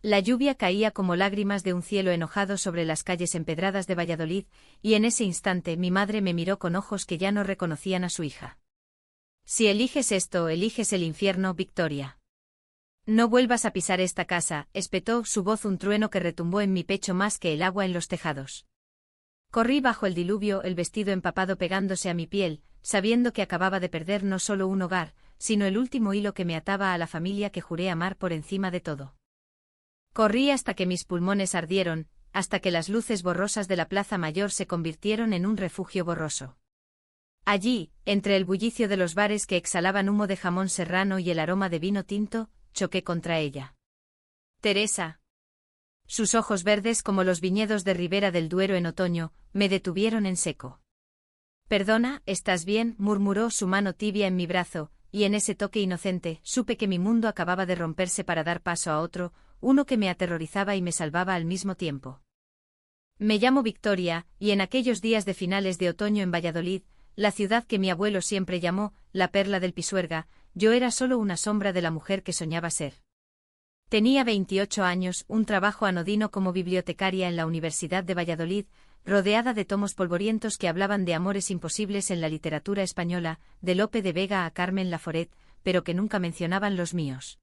La lluvia caía como lágrimas de un cielo enojado sobre las calles empedradas de Valladolid, y en ese instante mi madre me miró con ojos que ya no reconocían a su hija. Si eliges esto, eliges el infierno, Victoria. No vuelvas a pisar esta casa, espetó su voz, un trueno que retumbó en mi pecho más que el agua en los tejados. Corrí bajo el diluvio, el vestido empapado pegándose a mi piel, sabiendo que acababa de perder no solo un hogar, sino el último hilo que me ataba a la familia que juré amar por encima de todo. Corrí hasta que mis pulmones ardieron, hasta que las luces borrosas de la Plaza Mayor se convirtieron en un refugio borroso. Allí, entre el bullicio de los bares que exhalaban humo de jamón serrano y el aroma de vino tinto, choqué contra ella. Teresa. Sus ojos verdes como los viñedos de Ribera del Duero en otoño, me detuvieron en seco. Perdona, ¿estás bien?, murmuró su mano tibia en mi brazo, y en ese toque inocente supe que mi mundo acababa de romperse para dar paso a otro, uno que me aterrorizaba y me salvaba al mismo tiempo. Me llamo Victoria, y en aquellos días de finales de otoño en Valladolid, la ciudad que mi abuelo siempre llamó la perla del Pisuerga, yo era solo una sombra de la mujer que soñaba ser. Tenía 28 años, un trabajo anodino como bibliotecaria en la Universidad de Valladolid, rodeada de tomos polvorientos que hablaban de amores imposibles en la literatura española, de Lope de Vega a Carmen Laforet, pero que nunca mencionaban los míos.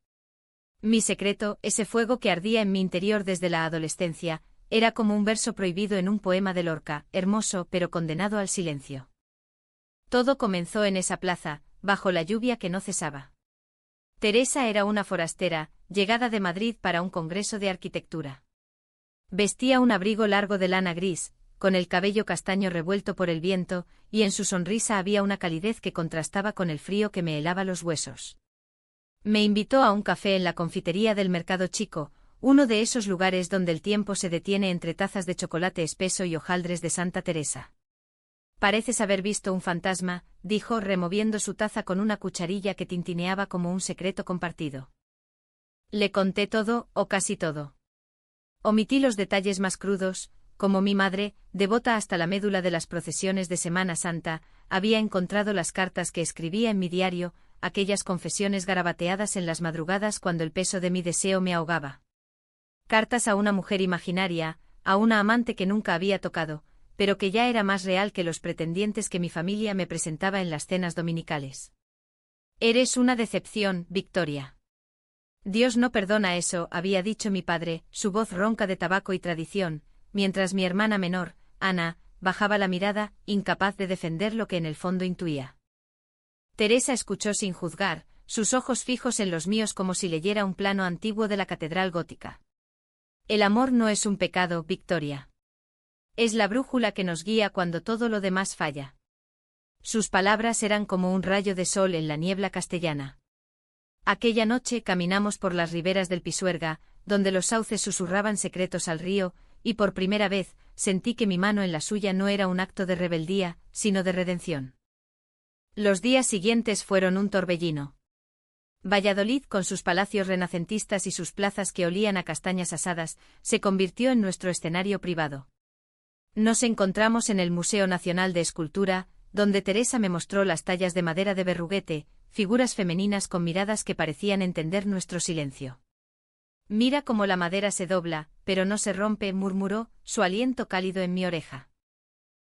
Mi secreto, ese fuego que ardía en mi interior desde la adolescencia, era como un verso prohibido en un poema de Lorca, hermoso pero condenado al silencio. Todo comenzó en esa plaza, bajo la lluvia que no cesaba. Teresa era una forastera, llegada de Madrid para un congreso de arquitectura. Vestía un abrigo largo de lana gris, con el cabello castaño revuelto por el viento, y en su sonrisa había una calidez que contrastaba con el frío que me helaba los huesos. Me invitó a un café en la confitería del Mercado Chico, uno de esos lugares donde el tiempo se detiene entre tazas de chocolate espeso y hojaldres de Santa Teresa. Pareces haber visto un fantasma, dijo removiendo su taza con una cucharilla que tintineaba como un secreto compartido. Le conté todo, o casi todo. Omití los detalles más crudos, como mi madre, devota hasta la médula de las procesiones de Semana Santa, había encontrado las cartas que escribía en mi diario, aquellas confesiones garabateadas en las madrugadas cuando el peso de mi deseo me ahogaba. Cartas a una mujer imaginaria, a una amante que nunca había tocado, pero que ya era más real que los pretendientes que mi familia me presentaba en las cenas dominicales. Eres una decepción, Victoria. Dios no perdona eso, había dicho mi padre, su voz ronca de tabaco y tradición, mientras mi hermana menor, Ana, bajaba la mirada, incapaz de defender lo que en el fondo intuía. Teresa escuchó sin juzgar, sus ojos fijos en los míos como si leyera un plano antiguo de la catedral gótica. El amor no es un pecado, Victoria. Es la brújula que nos guía cuando todo lo demás falla. Sus palabras eran como un rayo de sol en la niebla castellana. Aquella noche caminamos por las riberas del Pisuerga, donde los sauces susurraban secretos al río, y por primera vez sentí que mi mano en la suya no era un acto de rebeldía, sino de redención. Los días siguientes fueron un torbellino. Valladolid, con sus palacios renacentistas y sus plazas que olían a castañas asadas, se convirtió en nuestro escenario privado. Nos encontramos en el Museo Nacional de Escultura, donde Teresa me mostró las tallas de madera de Berruguete, figuras femeninas con miradas que parecían entender nuestro silencio. Mira cómo la madera se dobla, pero no se rompe, murmuró, su aliento cálido en mi oreja.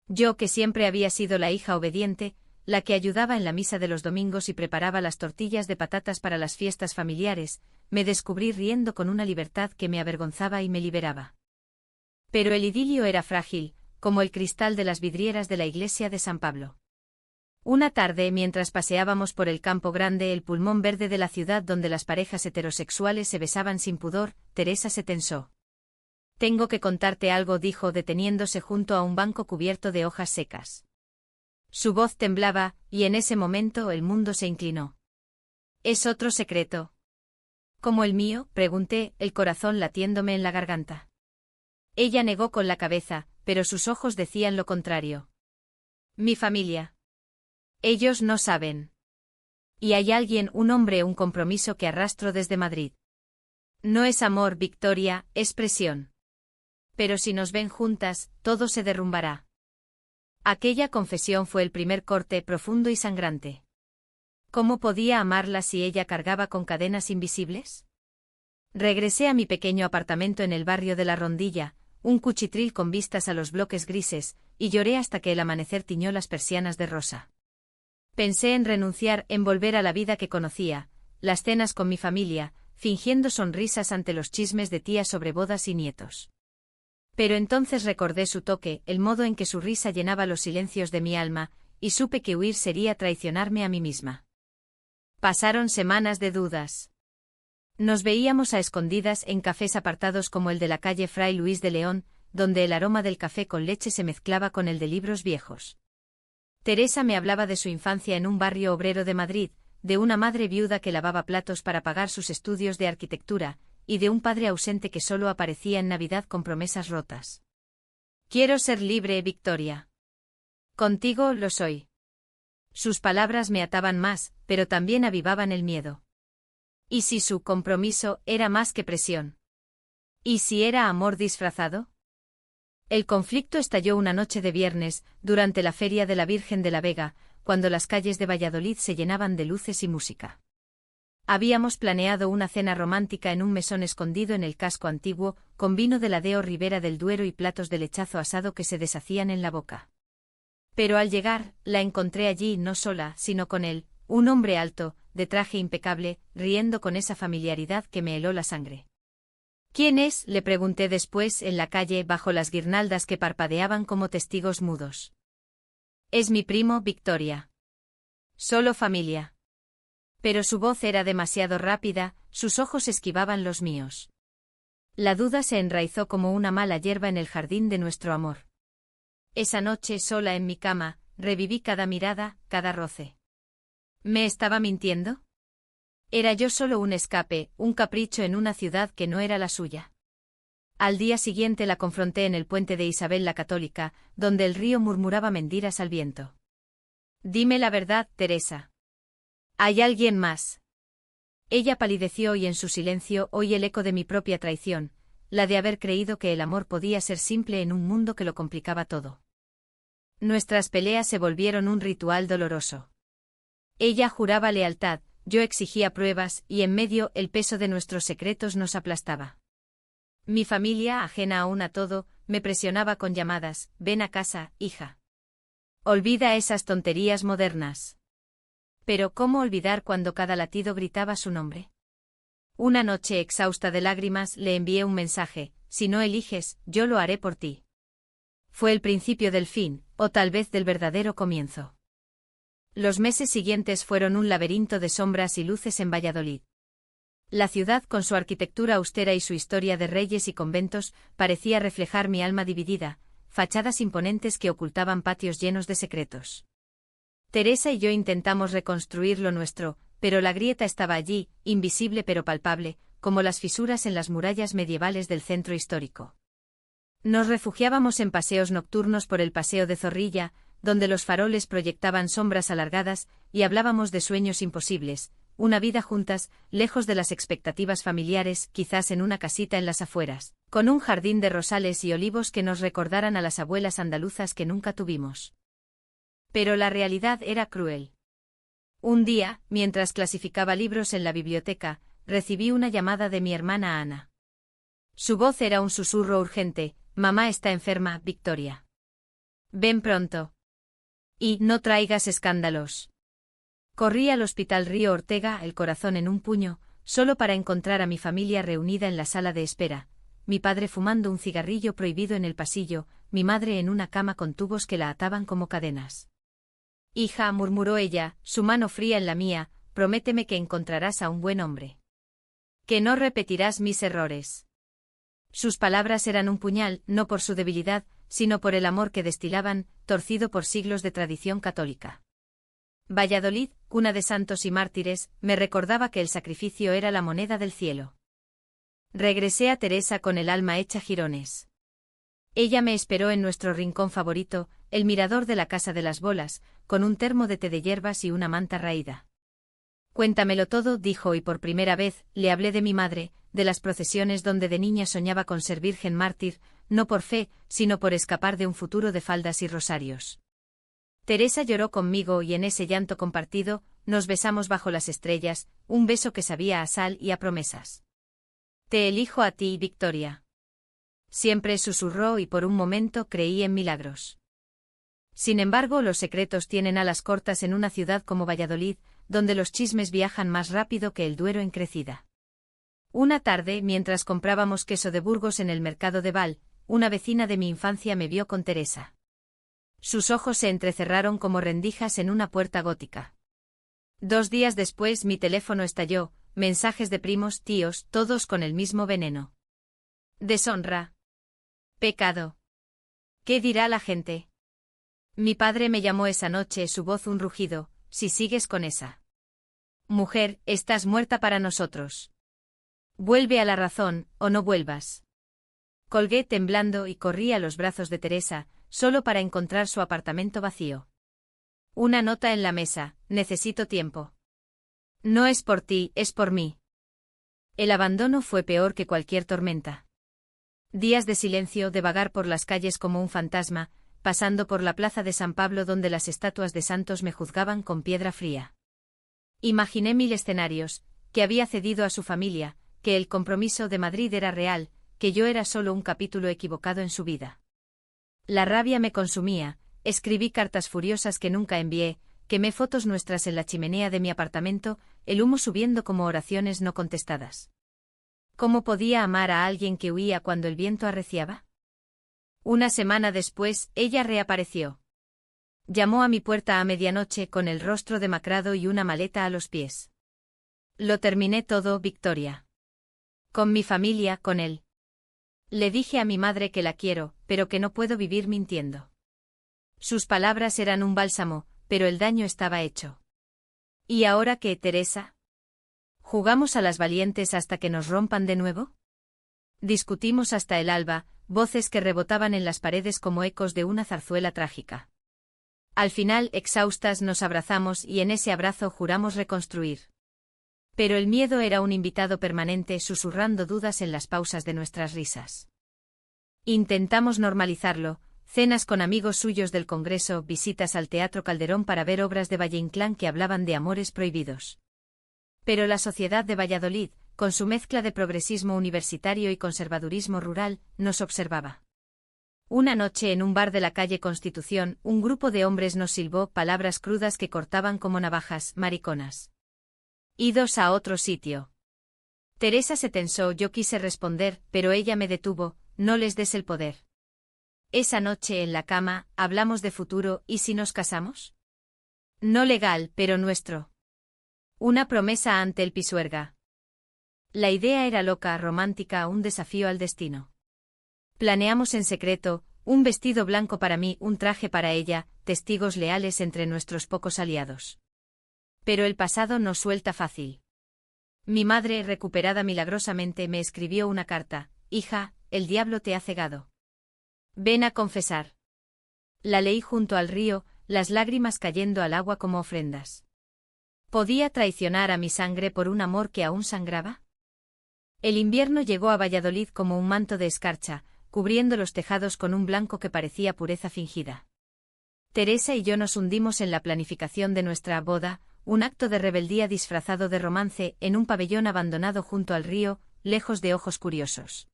Yo, que siempre había sido la hija obediente, la que ayudaba en la misa de los domingos y preparaba las tortillas de patatas para las fiestas familiares, me descubrí riendo con una libertad que me avergonzaba y me liberaba. Pero el idilio era frágil, como el cristal de las vidrieras de la iglesia de San Pablo. Una tarde, mientras paseábamos por el Campo Grande, el pulmón verde de la ciudad donde las parejas heterosexuales se besaban sin pudor, Teresa se tensó. Tengo que contarte algo, dijo deteniéndose junto a un banco cubierto de hojas secas. Su voz temblaba, y en ese momento el mundo se inclinó. ¿Es otro secreto? ¿Como el mío?, pregunté, el corazón latiéndome en la garganta. Ella negó con la cabeza, pero sus ojos decían lo contrario. Mi familia. Ellos no saben. Y hay alguien, un hombre, un compromiso que arrastro desde Madrid. No es amor, Victoria, es presión. Pero si nos ven juntas, todo se derrumbará. Aquella confesión fue el primer corte profundo y sangrante. ¿Cómo podía amarla si ella cargaba con cadenas invisibles? Regresé a mi pequeño apartamento en el barrio de La Rondilla, un cuchitril con vistas a los bloques grises, y lloré hasta que el amanecer tiñó las persianas de rosa. Pensé en renunciar, en volver a la vida que conocía, las cenas con mi familia, fingiendo sonrisas ante los chismes de tía sobre bodas y nietos. Pero entonces recordé su toque, el modo en que su risa llenaba los silencios de mi alma, y supe que huir sería traicionarme a mí misma. Pasaron semanas de dudas. Nos veíamos a escondidas en cafés apartados como el de la calle Fray Luis de León, donde el aroma del café con leche se mezclaba con el de libros viejos. Teresa me hablaba de su infancia en un barrio obrero de Madrid, de una madre viuda que lavaba platos para pagar sus estudios de arquitectura, y de un padre ausente que solo aparecía en Navidad con promesas rotas. Quiero ser libre, Victoria. Contigo lo soy. Sus palabras me ataban más, pero también avivaban el miedo. ¿Y si su compromiso era más que presión? ¿Y si era amor disfrazado? El conflicto estalló una noche de viernes, durante la Feria de la Virgen de la Vega, cuando las calles de Valladolid se llenaban de luces y música. Habíamos planeado una cena romántica en un mesón escondido en el casco antiguo, con vino de la Deo Ribera del Duero y platos de lechazo asado que se deshacían en la boca. Pero al llegar, la encontré allí no sola, sino con él, un hombre alto, de traje impecable, riendo con esa familiaridad que me heló la sangre. ¿Quién es?, le pregunté después en la calle bajo las guirnaldas que parpadeaban como testigos mudos. Es mi primo, Victoria. Solo familia. Pero su voz era demasiado rápida, sus ojos esquivaban los míos. La duda se enraizó como una mala hierba en el jardín de nuestro amor. Esa noche, sola en mi cama, reviví cada mirada, cada roce. ¿Me estaba mintiendo? ¿Era yo solo un escape, un capricho en una ciudad que no era la suya? Al día siguiente la confronté en el puente de Isabel la Católica, donde el río murmuraba mentiras al viento. Dime la verdad, Teresa. ¿Hay alguien más? Ella palideció y en su silencio oí el eco de mi propia traición, la de haber creído que el amor podía ser simple en un mundo que lo complicaba todo. Nuestras peleas se volvieron un ritual doloroso. Ella juraba lealtad, yo exigía pruebas, y en medio el peso de nuestros secretos nos aplastaba. Mi familia, ajena aún a todo, me presionaba con llamadas: ven a casa, hija. Olvida esas tonterías modernas. Pero ¿cómo olvidar cuando cada latido gritaba su nombre? Una noche exhausta de lágrimas le envié un mensaje: si no eliges, yo lo haré por ti. Fue el principio del fin, o tal vez del verdadero comienzo. Los meses siguientes fueron un laberinto de sombras y luces en Valladolid. La ciudad, con su arquitectura austera y su historia de reyes y conventos, parecía reflejar mi alma dividida, fachadas imponentes que ocultaban patios llenos de secretos. Teresa y yo intentamos reconstruir lo nuestro, pero la grieta estaba allí, invisible pero palpable, como las fisuras en las murallas medievales del centro histórico. Nos refugiábamos en paseos nocturnos por el Paseo de Zorrilla, donde los faroles proyectaban sombras alargadas, y hablábamos de sueños imposibles, una vida juntas, lejos de las expectativas familiares, quizás en una casita en las afueras, con un jardín de rosales y olivos que nos recordaran a las abuelas andaluzas que nunca tuvimos. Pero la realidad era cruel. Un día, mientras clasificaba libros en la biblioteca, recibí una llamada de mi hermana Ana. Su voz era un susurro urgente: mamá está enferma, Victoria. Ven pronto. Y no traigas escándalos. Corrí al Hospital Río Ortega, el corazón en un puño, solo para encontrar a mi familia reunida en la sala de espera, mi padre fumando un cigarrillo prohibido en el pasillo, mi madre en una cama con tubos que la ataban como cadenas. Hija, murmuró ella, su mano fría en la mía, prométeme que encontrarás a un buen hombre. Que no repetirás mis errores. Sus palabras eran un puñal, no por su debilidad, sino por el amor que destilaban, torcido por siglos de tradición católica. Valladolid, cuna de santos y mártires, me recordaba que el sacrificio era la moneda del cielo. Regresé a Teresa con el alma hecha jirones. Ella me esperó en nuestro rincón favorito, el mirador de la Casa de las Bolas, con un termo de té de hierbas y una manta raída. Cuéntamelo todo, dijo, y por primera vez le hablé de mi madre, de las procesiones donde de niña soñaba con ser virgen mártir, no por fe, sino por escapar de un futuro de faldas y rosarios. Teresa lloró conmigo y en ese llanto compartido, nos besamos bajo las estrellas, un beso que sabía a sal y a promesas. Te elijo a ti, Victoria. Siempre susurró y por un momento creí en milagros. Sin embargo, los secretos tienen alas cortas en una ciudad como Valladolid, donde los chismes viajan más rápido que el Duero en crecida. Una tarde, mientras comprábamos queso de Burgos en el mercado de Val, una vecina de mi infancia me vio con Teresa. Sus ojos se entrecerraron como rendijas en una puerta gótica. 2 días después mi teléfono estalló, mensajes de primos, tíos, todos con el mismo veneno. Deshonra. Pecado. ¿Qué dirá la gente? Mi padre me llamó esa noche, su voz un rugido: si sigues con esa mujer, estás muerta para nosotros. Vuelve a la razón, o no vuelvas. Colgué temblando y corrí a los brazos de Teresa, solo para encontrar su apartamento vacío. Una nota en la mesa: necesito tiempo. No es por ti, es por mí. El abandono fue peor que cualquier tormenta. Días de silencio, de vagar por las calles como un fantasma, pasando por la plaza de San Pablo donde las estatuas de santos me juzgaban con piedra fría. Imaginé 1000 escenarios, que había cedido a su familia, que el compromiso de Madrid era real, que yo era solo un capítulo equivocado en su vida. La rabia me consumía, escribí cartas furiosas que nunca envié, quemé fotos nuestras en la chimenea de mi apartamento, el humo subiendo como oraciones no contestadas. ¿Cómo podía amar a alguien que huía cuando el viento arreciaba? Una semana después, ella reapareció. Llamó a mi puerta a medianoche con el rostro demacrado y una maleta a los pies. Lo terminé todo, Victoria. Con mi familia, con él. Le dije a mi madre que la quiero, pero que no puedo vivir mintiendo. Sus palabras eran un bálsamo, pero el daño estaba hecho. ¿Y ahora qué, Teresa? ¿Jugamos a las valientes hasta que nos rompan de nuevo? Discutimos hasta el alba, voces que rebotaban en las paredes como ecos de una zarzuela trágica. Al final, exhaustas, nos abrazamos y en ese abrazo juramos reconstruir. Pero el miedo era un invitado permanente, susurrando dudas en las pausas de nuestras risas. Intentamos normalizarlo: cenas con amigos suyos del Congreso, visitas al Teatro Calderón para ver obras de Valle Inclán que hablaban de amores prohibidos. Pero la sociedad de Valladolid, con su mezcla de progresismo universitario y conservadurismo rural, nos observaba. Una noche en un bar de la calle Constitución, un grupo de hombres nos silbó palabras crudas que cortaban como navajas: mariconas. Idos a otro sitio. Teresa se tensó, yo quise responder, pero ella me detuvo: no les des el poder. Esa noche en la cama, hablamos de futuro: ¿y si nos casamos? No legal, pero nuestro. Una promesa ante el Pisuerga. La idea era loca, romántica, un desafío al destino. Planeamos en secreto: un vestido blanco para mí, un traje para ella, testigos leales entre nuestros pocos aliados. Pero el pasado no suelta fácil. Mi madre, recuperada milagrosamente, me escribió una carta: hija, el diablo te ha cegado. Ven a confesar. La leí junto al río, las lágrimas cayendo al agua como ofrendas. ¿Podía traicionar a mi sangre por un amor que aún sangraba? El invierno llegó a Valladolid como un manto de escarcha, cubriendo los tejados con un blanco que parecía pureza fingida. Teresa y yo nos hundimos en la planificación de nuestra boda, un acto de rebeldía disfrazado de romance, en un pabellón abandonado junto al río, lejos de ojos curiosos.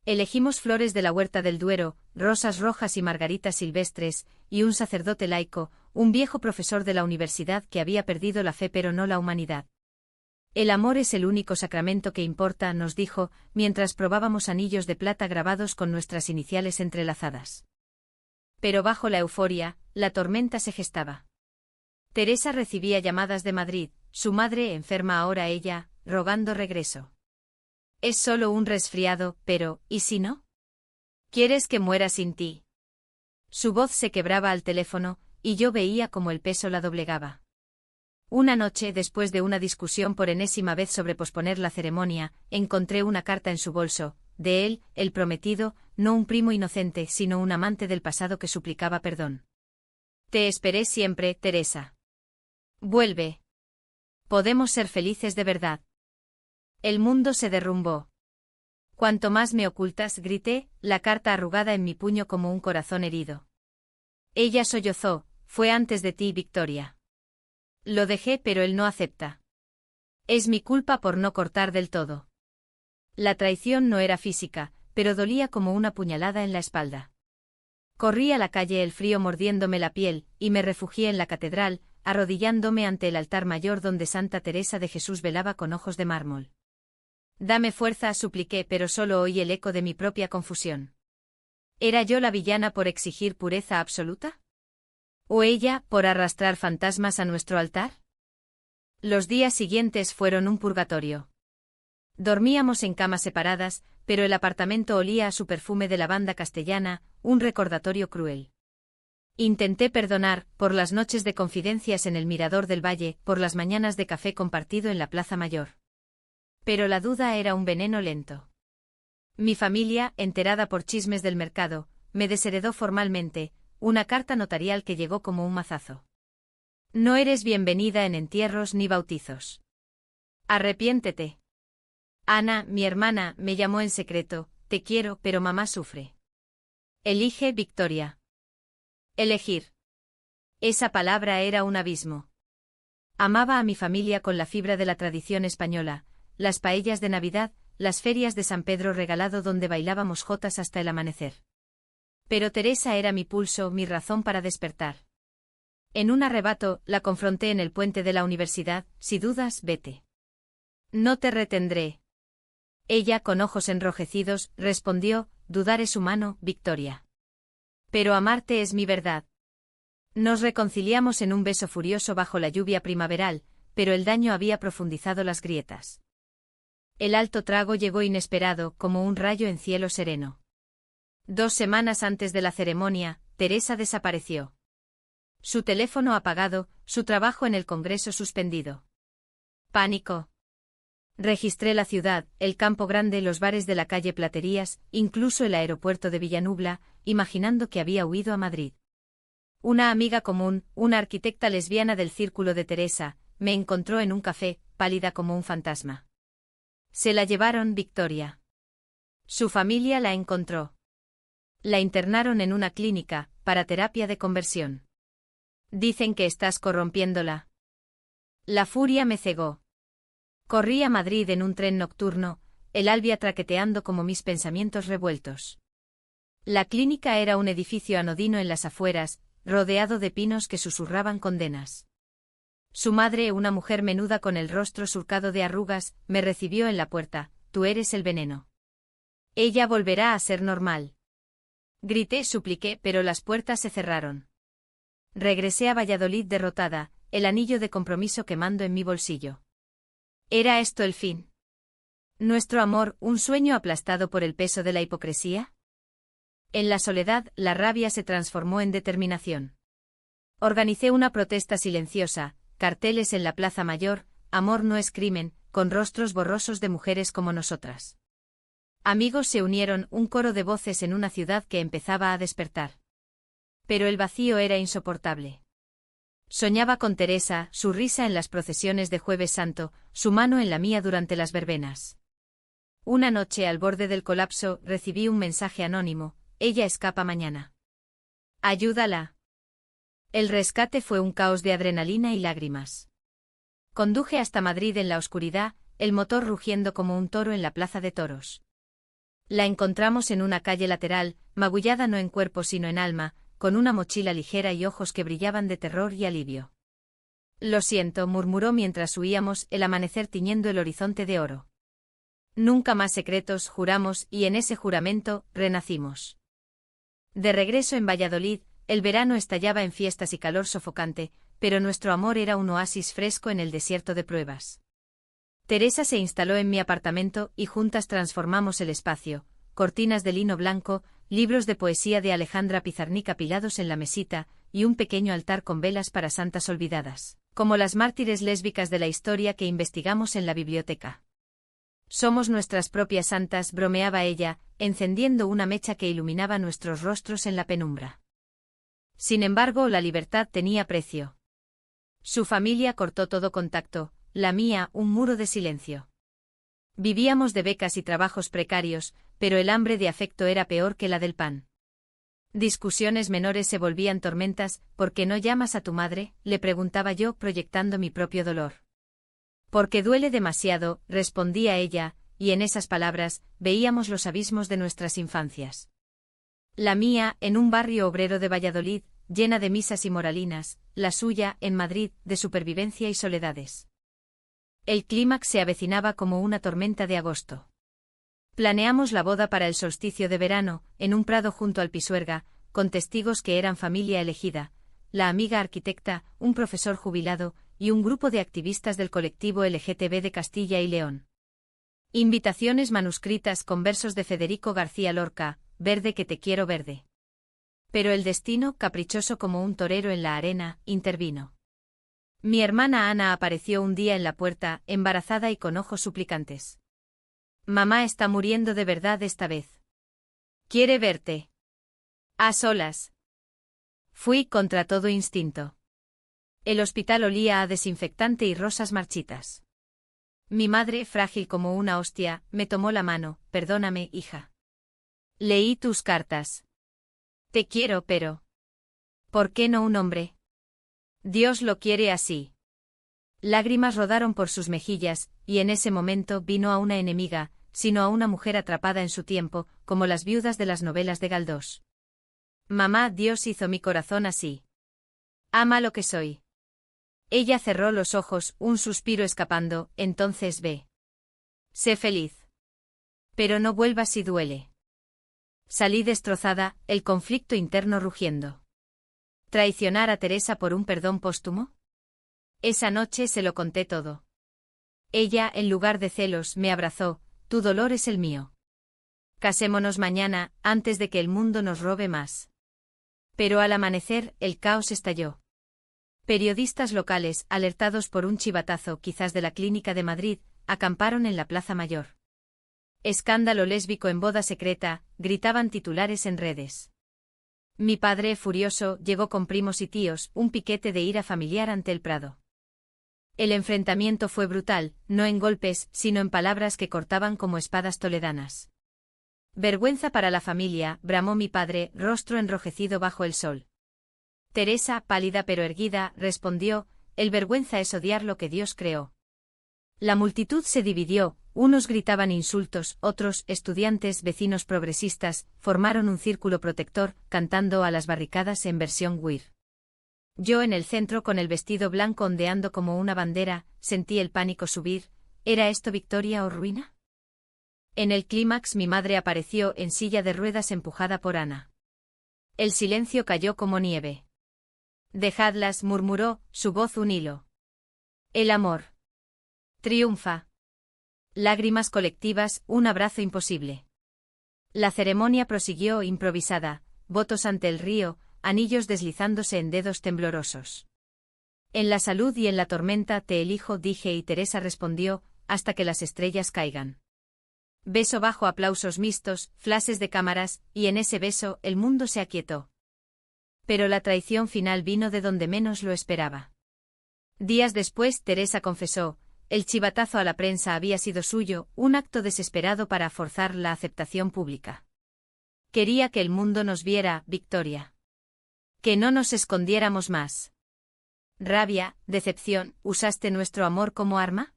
Elegimos flores de la huerta del Duero, rosas rojas y margaritas silvestres, y un sacerdote laico, un viejo profesor de la universidad que había perdido la fe pero no la humanidad. El amor es el único sacramento que importa, nos dijo, mientras probábamos anillos de plata grabados con nuestras iniciales entrelazadas. Pero bajo la euforia, la tormenta se gestaba. Teresa recibía llamadas de Madrid, su madre enferma ahora, ella, rogando regreso. Es solo un resfriado, pero, ¿y si no? ¿Quieres que muera sin ti? Su voz se quebraba al teléfono, y yo veía cómo el peso la doblegaba. Una noche, después de una discusión por enésima vez sobre posponer la ceremonia, encontré una carta en su bolso, de él, el prometido, no un primo inocente, sino un amante del pasado que suplicaba perdón. Te esperé siempre, Teresa. Vuelve. Podemos ser felices de verdad. El mundo se derrumbó. Cuanto más me ocultas, grité, la carta arrugada en mi puño como un corazón herido. Ella sollozó: fue antes de ti, Victoria. Lo dejé, pero él no acepta. Es mi culpa por no cortar del todo. La traición no era física, pero dolía como una puñalada en la espalda. Corrí a la calle, el frío mordiéndome la piel, y me refugié en la catedral, arrodillándome ante el altar mayor donde Santa Teresa de Jesús velaba con ojos de mármol. Dame fuerza, supliqué, pero solo oí el eco de mi propia confusión. ¿Era yo la villana por exigir pureza absoluta? ¿O ella, por arrastrar fantasmas a nuestro altar? Los días siguientes fueron un purgatorio. Dormíamos en camas separadas, pero el apartamento olía a su perfume de lavanda castellana, un recordatorio cruel. Intenté perdonar, por las noches de confidencias en el mirador del valle, por las mañanas de café compartido en la Plaza Mayor. Pero la duda era un veneno lento. Mi familia, enterada por chismes del mercado, me desheredó formalmente, una carta notarial que llegó como un mazazo. No eres bienvenida en entierros ni bautizos. Arrepiéntete. Ana, mi hermana, me llamó en secreto, te quiero, pero mamá sufre. Elige, Victoria. Elegir. Esa palabra era un abismo. Amaba a mi familia con la fibra de la tradición española, las paellas de Navidad, las ferias de San Pedro Regalado donde bailábamos jotas hasta el amanecer. Pero Teresa era mi pulso, mi razón para despertar. En un arrebato, la confronté en el puente de la universidad, si dudas, vete. No te retendré. Ella, con ojos enrojecidos, respondió, dudar es humano, Victoria. Pero amarte es mi verdad. Nos reconciliamos en un beso furioso bajo la lluvia primaveral, pero el daño había profundizado las grietas. El alto trago llegó inesperado, como un rayo en cielo sereno. 2 semanas antes de la ceremonia, Teresa desapareció. Su teléfono apagado, su trabajo en el Congreso suspendido. Pánico. Registré la ciudad, el Campo Grande, los bares de la calle Platerías, incluso el aeropuerto de Villanubla, imaginando que había huido a Madrid. Una amiga común, una arquitecta lesbiana del círculo de Teresa, me encontró en un café, pálida como un fantasma. Se la llevaron, Victoria. Su familia la encontró. La internaron en una clínica, para terapia de conversión. Dicen que estás corrompiéndola. La furia me cegó. Corrí a Madrid en un tren nocturno, el albia traqueteando como mis pensamientos revueltos. La clínica era un edificio anodino en las afueras, rodeado de pinos que susurraban condenas. Su madre, una mujer menuda con el rostro surcado de arrugas, me recibió en la puerta, tú eres el veneno. Ella volverá a ser normal. Grité, supliqué, pero las puertas se cerraron. Regresé a Valladolid derrotada, el anillo de compromiso quemando en mi bolsillo. ¿Era esto el fin? ¿Nuestro amor, un sueño aplastado por el peso de la hipocresía? En la soledad, la rabia se transformó en determinación. Organicé una protesta silenciosa, carteles en la Plaza Mayor, amor no es crimen, con rostros borrosos de mujeres como nosotras. Amigos se unieron, un coro de voces en una ciudad que empezaba a despertar. Pero el vacío era insoportable. Soñaba con Teresa, su risa en las procesiones de Jueves Santo, su mano en la mía durante las verbenas. Una noche al borde del colapso, recibí un mensaje anónimo, ella escapa mañana. Ayúdala. El rescate fue un caos de adrenalina y lágrimas. Conduje hasta Madrid en la oscuridad, el motor rugiendo como un toro en la plaza de toros. La encontramos en una calle lateral, magullada no en cuerpo sino en alma, con una mochila ligera y ojos que brillaban de terror y alivio. Lo siento, murmuró mientras huíamos, el amanecer tiñendo el horizonte de oro. Nunca más secretos, juramos, y en ese juramento, renacimos. De regreso en Valladolid, el verano estallaba en fiestas y calor sofocante, pero nuestro amor era un oasis fresco en el desierto de pruebas. Teresa se instaló en mi apartamento y juntas transformamos el espacio, cortinas de lino blanco, libros de poesía de Alejandra Pizarnik apilados en la mesita, y un pequeño altar con velas para santas olvidadas, como las mártires lésbicas de la historia que investigamos en la biblioteca. Somos nuestras propias santas, bromeaba ella, encendiendo una mecha que iluminaba nuestros rostros en la penumbra. Sin embargo, la libertad tenía precio. Su familia cortó todo contacto, la mía, un muro de silencio. Vivíamos de becas y trabajos precarios, pero el hambre de afecto era peor que la del pan. Discusiones menores se volvían tormentas. ¿Por qué no llamas a tu madre?, le preguntaba yo proyectando mi propio dolor. Porque duele demasiado, respondía ella, y en esas palabras, veíamos los abismos de nuestras infancias. La mía, en un barrio obrero de Valladolid, llena de misas y moralinas, la suya, en Madrid, de supervivencia y soledades. El clímax se avecinaba como una tormenta de agosto. Planeamos la boda para el solsticio de verano, en un prado junto al Pisuerga, con testigos que eran familia elegida, la amiga arquitecta, un profesor jubilado, y un grupo de activistas del colectivo LGTB de Castilla y León. Invitaciones manuscritas con versos de Federico García Lorca, verde que te quiero verde. Pero el destino, caprichoso como un torero en la arena, intervino. Mi hermana Ana apareció un día en la puerta, embarazada y con ojos suplicantes. Mamá está muriendo de verdad esta vez. Quiere verte. A solas. Fui contra todo instinto. El hospital olía a desinfectante y rosas marchitas. Mi madre, frágil como una hostia, me tomó la mano. Perdóname, hija. Leí tus cartas. Te quiero, pero... ¿por qué no un hombre? Dios lo quiere así. Lágrimas rodaron por sus mejillas, y en ese momento vino a una enemiga, sino a una mujer atrapada en su tiempo, como las viudas de las novelas de Galdós. Mamá, Dios hizo mi corazón así. Ama lo que soy. Ella cerró los ojos, un suspiro escapando, entonces ve. Sé feliz. Pero no vuelvas si duele. Salí destrozada, el conflicto interno rugiendo. ¿Traicionar a Teresa por un perdón póstumo? Esa noche se lo conté todo. Ella, en lugar de celos, me abrazó, tu dolor es el mío. Casémonos mañana, antes de que el mundo nos robe más. Pero al amanecer, el caos estalló. Periodistas locales, alertados por un chivatazo quizás de la Clínica de Madrid, acamparon en la Plaza Mayor. Escándalo lésbico en boda secreta, gritaban titulares en redes. Mi padre, furioso, llegó con primos y tíos, un piquete de ira familiar ante el Prado. El enfrentamiento fue brutal, no en golpes, sino en palabras que cortaban como espadas toledanas. Vergüenza para la familia, bramó mi padre, rostro enrojecido bajo el sol. Teresa, pálida pero erguida, respondió, el vergüenza es odiar lo que Dios creó. La multitud se dividió, unos gritaban insultos, otros, estudiantes, vecinos progresistas, formaron un círculo protector, cantando a las barricadas en versión Weir. Yo en el centro con el vestido blanco ondeando como una bandera, sentí el pánico subir, ¿era esto victoria o ruina? En el clímax mi madre apareció en silla de ruedas empujada por Ana. El silencio cayó como nieve. Dejadlas, murmuró, su voz un hilo. El amor. Triunfa. Lágrimas colectivas, un abrazo imposible. La ceremonia prosiguió improvisada, votos ante el río, anillos deslizándose en dedos temblorosos. En la salud y en la tormenta te elijo, dije y Teresa respondió, hasta que las estrellas caigan. Beso bajo aplausos mixtos, flashes de cámaras, y en ese beso el mundo se aquietó. Pero la traición final vino de donde menos lo esperaba. Días después Teresa confesó, el chivatazo a la prensa había sido suyo, un acto desesperado para forzar la aceptación pública. Quería que el mundo nos viera, Victoria. Que no nos escondiéramos más. Rabia, decepción, ¿usaste nuestro amor como arma?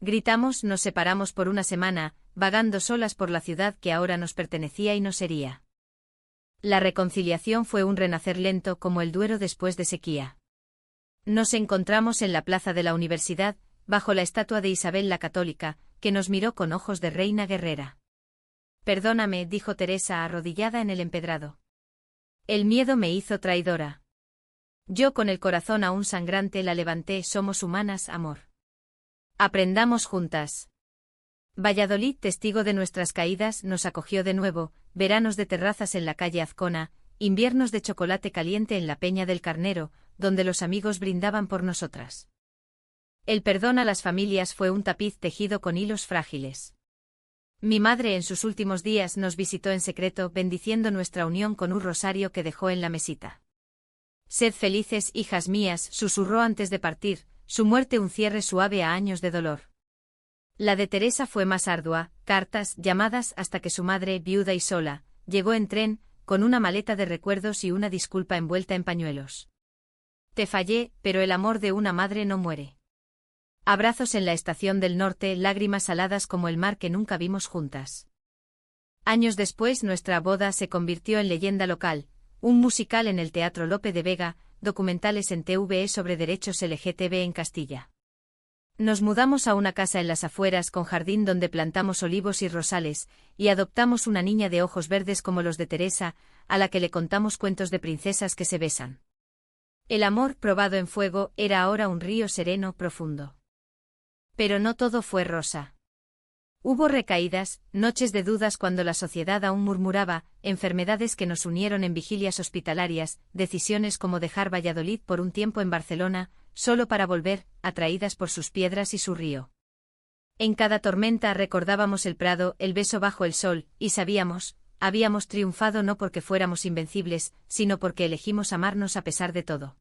Gritamos, nos separamos por una semana, vagando solas por la ciudad que ahora nos pertenecía y no sería. La reconciliación fue un renacer lento como el Duero después de sequía. Nos encontramos en la plaza de la universidad, bajo la estatua de Isabel la Católica, que nos miró con ojos de reina guerrera. Perdóname, dijo Teresa arrodillada en el empedrado. El miedo me hizo traidora. Yo con el corazón aún sangrante la levanté, somos humanas, amor. Aprendamos juntas. Valladolid, testigo de nuestras caídas, nos acogió de nuevo, veranos de terrazas en la calle Azcona, inviernos de chocolate caliente en la Peña del Carnero, donde los amigos brindaban por nosotras. El perdón a las familias fue un tapiz tejido con hilos frágiles. Mi madre en sus últimos días nos visitó en secreto, bendiciendo nuestra unión con un rosario que dejó en la mesita. Sed felices, hijas mías, susurró antes de partir, su muerte un cierre suave a años de dolor. La de Teresa fue más ardua, cartas, llamadas hasta que su madre, viuda y sola, llegó en tren, con una maleta de recuerdos y una disculpa envuelta en pañuelos. Te fallé, pero el amor de una madre no muere. Abrazos en la estación del norte, lágrimas saladas como el mar que nunca vimos juntas. Años después nuestra boda se convirtió en leyenda local, un musical en el Teatro Lope de Vega, documentales en TVE sobre derechos LGTB en Castilla. Nos mudamos a una casa en las afueras con jardín donde plantamos olivos y rosales, y adoptamos una niña de ojos verdes como los de Teresa, a la que le contamos cuentos de princesas que se besan. El amor, probado en fuego, era ahora un río sereno, profundo. Pero no todo fue rosa. Hubo recaídas, noches de dudas cuando la sociedad aún murmuraba, enfermedades que nos unieron en vigilias hospitalarias, decisiones como dejar Valladolid por un tiempo en Barcelona, solo para volver, atraídas por sus piedras y su río. En cada tormenta recordábamos el prado, el beso bajo el sol, y sabíamos, habíamos triunfado no porque fuéramos invencibles, sino porque elegimos amarnos a pesar de todo.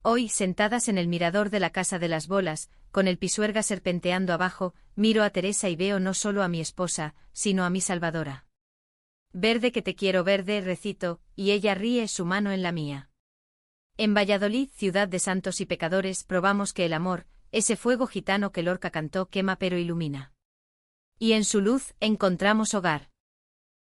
Hoy, sentadas en el mirador de la Casa de las Bolas, con el Pisuerga serpenteando abajo, miro a Teresa y veo no solo a mi esposa, sino a mi salvadora. Verde que te quiero verde, recito, y ella ríe su mano en la mía. En Valladolid, ciudad de santos y pecadores, probamos que el amor, ese fuego gitano que Lorca cantó, quema pero ilumina. Y en su luz encontramos hogar.